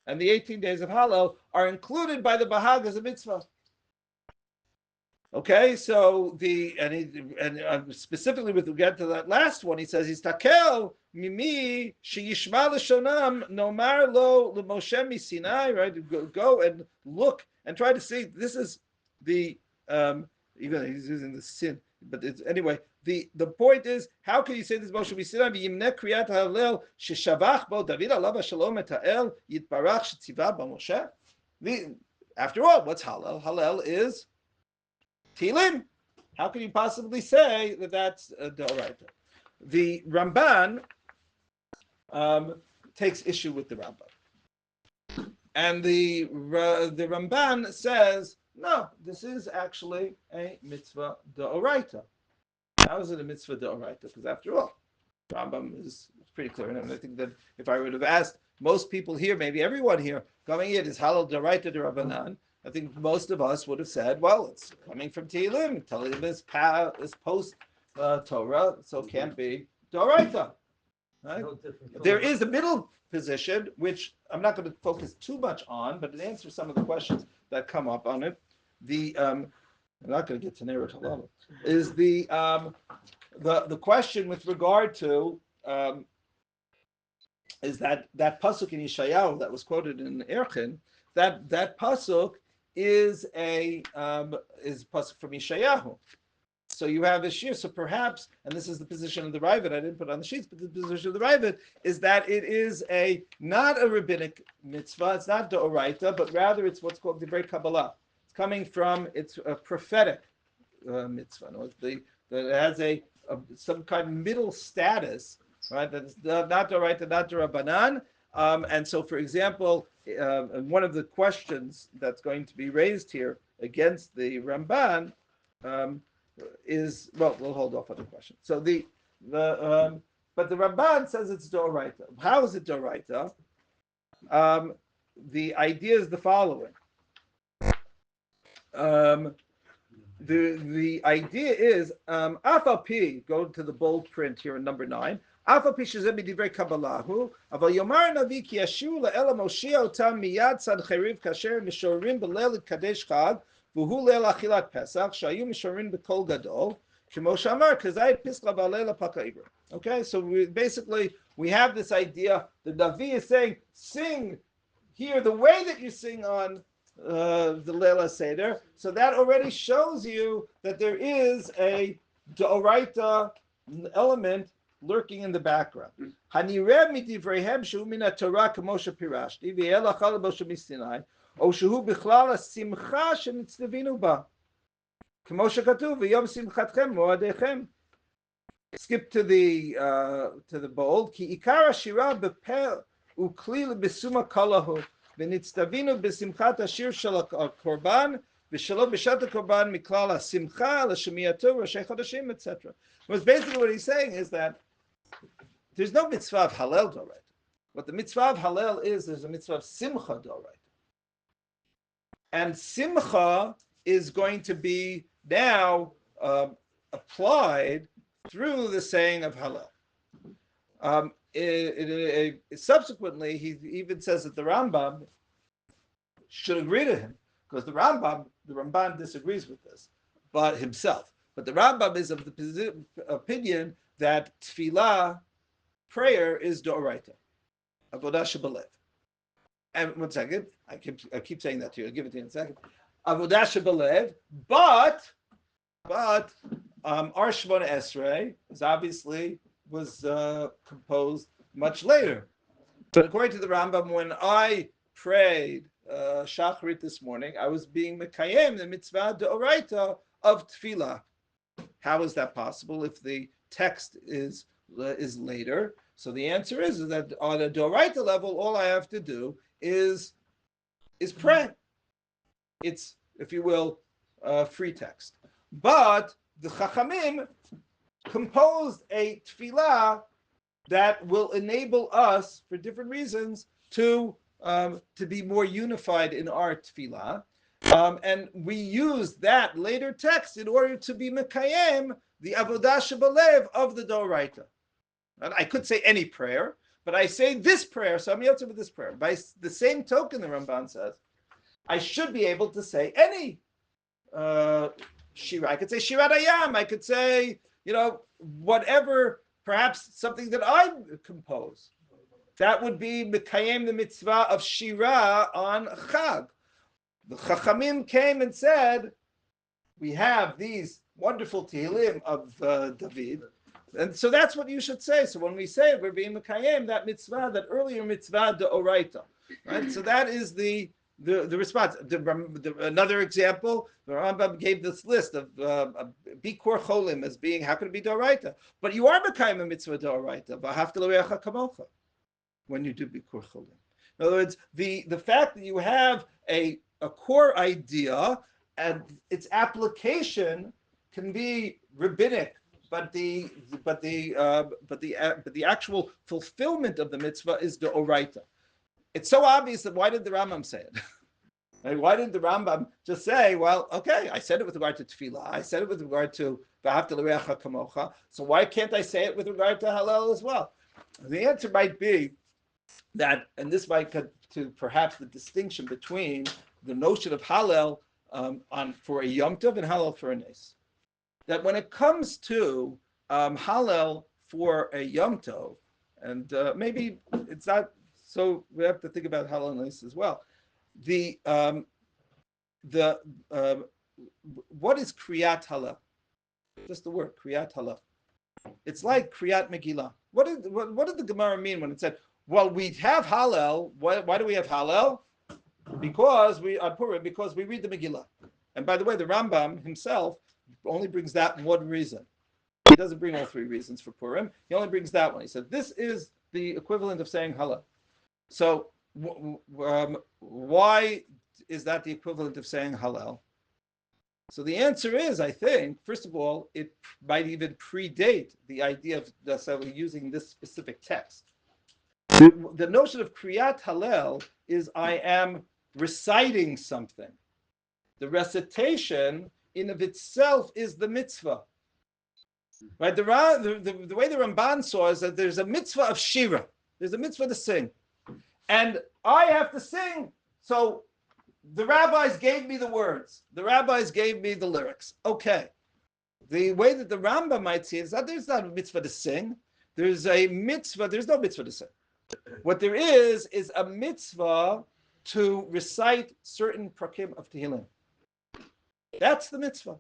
And the 18 days of Hallel are included by the Bahag as a mitzvah. Okay, so specifically with regard to that last one, he says, "Histakel mimi sheyishma l'shonam nomar lo l'Moshe miSinai." Right, go and look and try to see. This is the even he's using the sin, but it's anyway. The point is, how can you say this Moshe miSinai? V'yimne kriyat Hallel sheshavach bo David alav shalom et ha'el yitbarach shetziva b'Moshe. After all, what's Hallel? Hallel is Tilim. How can you possibly say that that's Doraita? The Ramban takes issue with the Rambam. And the Ramban says, no, this is actually a mitzvah d'oraita. How is it a mitzvah d'oraita? Because after all, Rambam is pretty clear. And I think that if I would have asked most people here, maybe everyone here, coming in is Hallel d'oraita d'Rabbanan, I think most of us would have said, well, it's coming from Tehillim. Tehillim is post Torah, so it can't be d'oraita. Right? No different. There is a middle position, which I'm not going to focus too much on, but it answers some of the questions that come up on it. I'm not going to get to HaNerot Halalu. Is the question with regard to is that pasuk in Yeshayahu that was quoted in Erchin, that pasuk is is pasuk from Yeshayahu. So you have a shir. So perhaps, and this is the position of the Ravid, I didn't put it on the sheets, but the position of the Ravid is that it is not a rabbinic mitzvah, it's not d'oraita, but rather it's what's called divrei Kabbalah. It's coming from, it's a prophetic mitzvah. No? That it has some kind of middle status, right? That is not d'oraita, not d'Rabbanan. And so, for example, one of the questions that's going to be raised here against the Ramban is, well, we'll hold off on the question. So but the Ramban says it's d'oraita. How is it d'oraita? The idea is the following. The idea is Afal P. Go to the bold print here in number 9. Afal P shezeh b'divrei Kabbalahu, aval yomar navi ki yashu la'ela moshia otam miyad sad cheriv kasher mishorim b'leil kadesh chag v'hu leil achilat pesach shayu mishorim b'kol gadol shemo shamar kazayit pisla b'leil pakaibra. Okay, so we have this idea. The Navi is saying, sing here the way that you sing on the Leila Seder. So that already shows you that there is a d'oraita element lurking in the background. Hanireh midivreihem shu min Torah k'moshe pirashti v'yelach alabo shemisinai o shehu bichlal simcha shenitztevinu ba k'moshe katuv v'yom simchatchem moadechem. Skip to the bold. Ki ikara shira b'peh uklil b'suma kalahu v'nitztevinu b'simchat ashir shel korban v'shelo b'shat korban miklal simcha l'shemiyato roshei chodashim, etc. Because basically what he's saying is that there's no mitzvah of Hallel d'oraita. What the mitzvah of Hallel is, there's a mitzvah of Simcha d'oraita. And Simcha is going to be now applied through the saying of Hallel. Subsequently, he even says that the Rambam should agree to him, because the Ramban disagrees with this, but himself. But the Rambam is of the opinion that Tfilah, prayer, is d'oraita, avodah shebalev. And 1 second, I keep saying that to you. I'll give it to you in a second. Avodah shebalev, but our Shemona Esrei was composed much later. But according to the Rambam, when I prayed Shacharit this morning, I was being mekayem the mitzvah d'oraita of Tfilah. How is that possible if the text is later? So the answer is that on a d'oraita level, all I have to do is pray. It's, if you will, free text. But the Chachamim composed a tefillah that will enable us, for different reasons, to be more unified in our tefillah. And we use that later text in order to be mekayem the avodah shebalev of the d'oraita. And I could say any prayer, but I say this prayer, so I'm yeltzim with this prayer. By the same token, the Ramban says, I should be able to say any shira. I could say shirat ayam. I could say, whatever, perhaps something that I compose. That would be mekayem the mitzvah of shira on Chag. The Chachamim came and said, we have these wonderful Tehillim of David, and so that's what you should say. So when we say we're being mekayem that mitzvah, that earlier mitzvah d'oraita, right? So that is the response. Another example, the Rambam gave this list of Bikur Cholim as being, how could it be d'oraita? But you are mekayem a mitzvah d'oraita, v'ahavta l'reacha kamocha. when you do Bikur Cholim. In other words, the fact that you have a core idea and its application can be rabbinic, but the actual fulfillment of the mitzvah is the oraita. It's so obvious that why did the Rambam say it? Like, why didn't the Rambam just say, well, okay, I said it with regard to tefillah, I said it with regard to v'ahavta l'reacha kamocha, so why can't I say it with regard to Hallel as well? The answer might be that, and this might cut to perhaps the distinction between the notion of Hallel for a Yom Tov and Hallel for a Nes. That when it comes to Hallel for a Yom Tov, and maybe it's not, so we have to think about Hallel and Nes as well. What is Kriyat Hallel? Just the word Kriyat Hallel. It's like Kriyat Megillah. What did the Gemara mean when it said, well, we have Hallel? Why do we have Hallel? Because we read the Megillah. And by the way, the Rambam himself only brings that one reason. He doesn't bring all three reasons for Purim. He only brings that one. He said, this is the equivalent of saying Hallel. So why is that the equivalent of saying Hallel? So the answer is, I think, first of all, it might even predate the idea of using this specific text. The notion of Kriyat Hallel is I am reciting something. The recitation in of itself is the mitzvah. Right? The way the Ramban saw is that there's a mitzvah of shira. There's a mitzvah to sing. And I have to sing. So the rabbis gave me the words. The rabbis gave me the lyrics. Okay. The way that the Rambam might see it is that there's not a mitzvah to sing. There's a mitzvah. There's no mitzvah to sing. What there is a mitzvah to recite certain prakim of Tehillim. That's the mitzvah.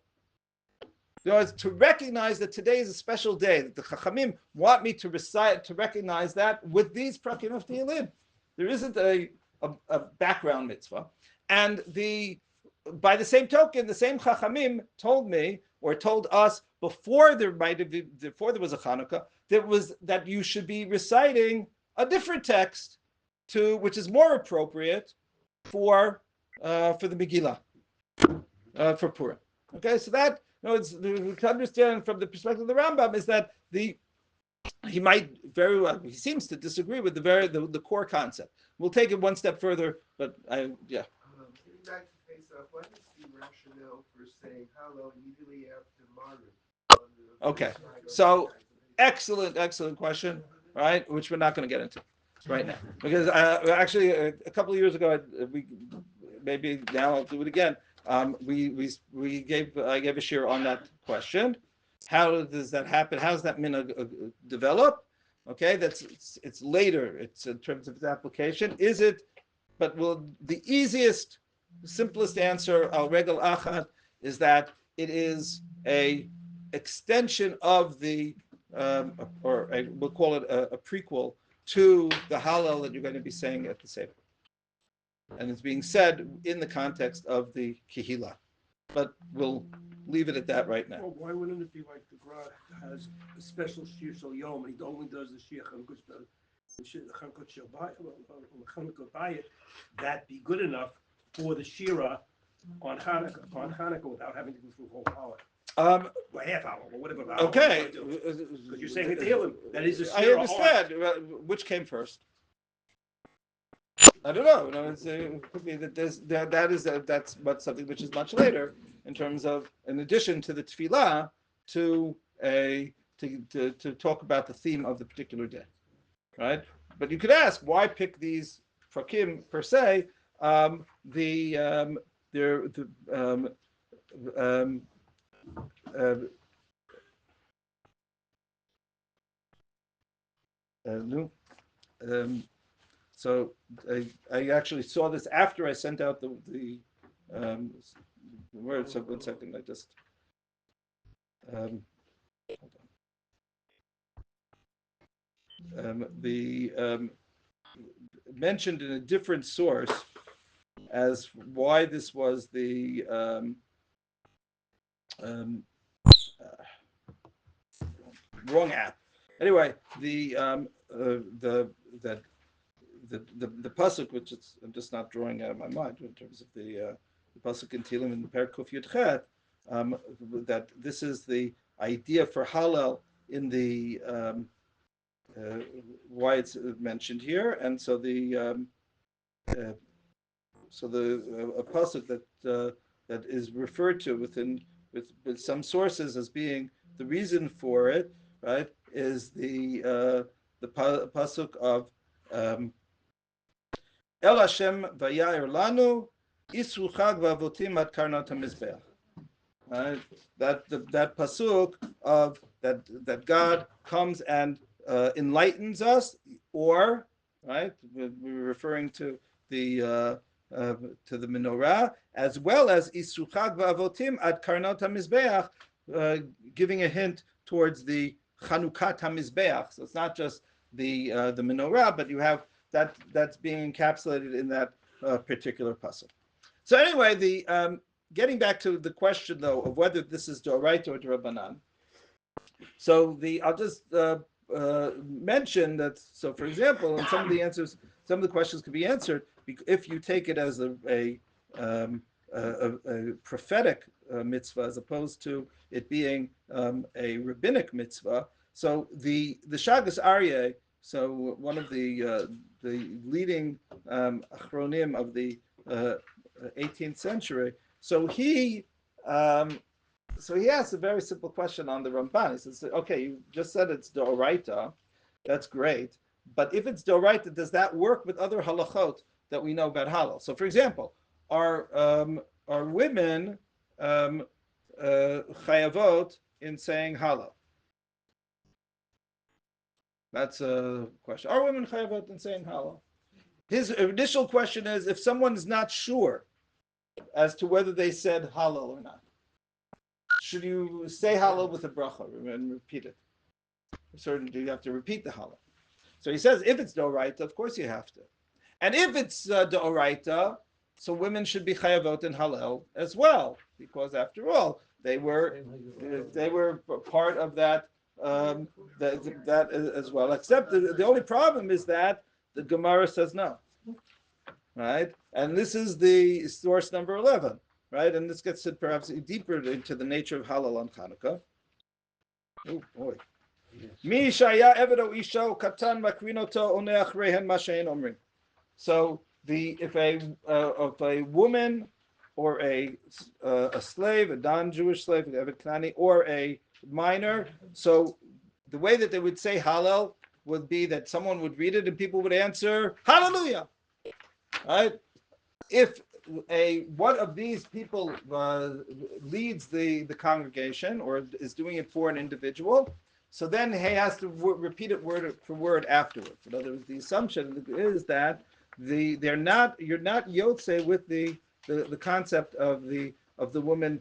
It's to recognize that today is a special day, that the Chachamim want me to recite, to recognize that with these prakim of Tehillim. There isn't a background mitzvah. And by the same token, the same Chachamim told me, or told us before there was a Chanuka, that you should be reciting a different text which is more appropriate for the Megillah, for Purim. Okay, so that to understand from the perspective of the Rambam is that he seems to disagree with the core concept. We'll take it one step further, but Back to face off, what is the rationale for saying Hallel immediately after Margaret? Okay, so excellent question, right? Which we're not going to get into right now, because actually a couple of years ago, maybe now I'll do it again. I gave a share on that question. How does that happen? How does that minhag develop? Okay, it's later. It's in terms of its application. Is it? But the easiest, simplest answer al regel achad is that it is a extension of we'll call it a prequel to the Hallel that you're going to be saying at the Seder. And it's being said in the context of the Kehillah. But we'll leave it at that right now. Well, why wouldn't it be like the Gra has a special Shir Shal Yom, and he only does the Shir Chanuka Bayit, that be good enough for the Shira on Hanukkah without having to go through a whole hour? Half hour, or whatever. Okay. Because you're saying that is a Shira. I understand. Which came first? I don't know. It could be that that's something which is much later in terms of, in addition to the tefillah, to talk about the theme of the particular day, right? But you could ask, why pick these prakim per se? So I actually saw this after I sent out the words. So 1 second, I just hold on. Mentioned in a different source as why this was the wrong app. Anyway, that the pasuk, which I'm just not drawing out of my mind in terms of the pasuk in Tehillim in Per Kuf Yud Chet, that this is the idea for Hallel in the why it's mentioned here, and so the a pasuk that is referred to with some sources as being the reason for it, right, is the pasuk of El Hashem v'yair lanu isru chag v'avotim ad karnot hamizbeach. Right? That pasuk of that God comes and enlightens us, or right, we're referring to the menorah, as well as isru chag v'avotim ad karnot hamizbeach, giving a hint towards the Chanuka hamizbeach. So it's not just the menorah, but you have that's being encapsulated in that particular pasuk. So anyway, getting back to the question though of whether this is d'oraita or d'Rabbanan. So I'll just mention that. So for example, in some of the answers, some of the questions could be answered if you take it as a prophetic mitzvah as opposed to it being a rabbinic mitzvah. So the Shagas Aryeh, so one of the leading achronim of the 18th century, so he asks a very simple question on the Ramban. He says, okay, you just said it's d'oraita, that's great, but if it's d'oraita, does that work with other halachot that we know about halal? So for example, are women chayavot in saying halal? That's a question. Are women chayavot in saying halal? His initial question is, if someone's not sure as to whether they said halal or not, should you say halal with a bracha and repeat it? Certainly, you have to repeat the halal. So he says, if it's d'oraita, of course you have to. And if it's d'oraita, so women should be chayavot in halal as well, because after all, they were part of that as well. Except the only problem is that the Gemara says no, right? And this is the source number 11, right? And this gets perhaps deeper into the nature of halal on Chanuka. Oh boy. Mi shaya evedo isha katan makrinoto oneach rehen mashein omrim. So if a woman or a slave, a non-Jewish slave, an Eved Knani, or a minor, so the way that they would say Hallel would be that someone would read it and people would answer Hallelujah, right? If one of these people leads the congregation or is doing it for an individual, so then he has to repeat it word for word afterwards. In other words, the assumption is that you're not yotze with the concept of the woman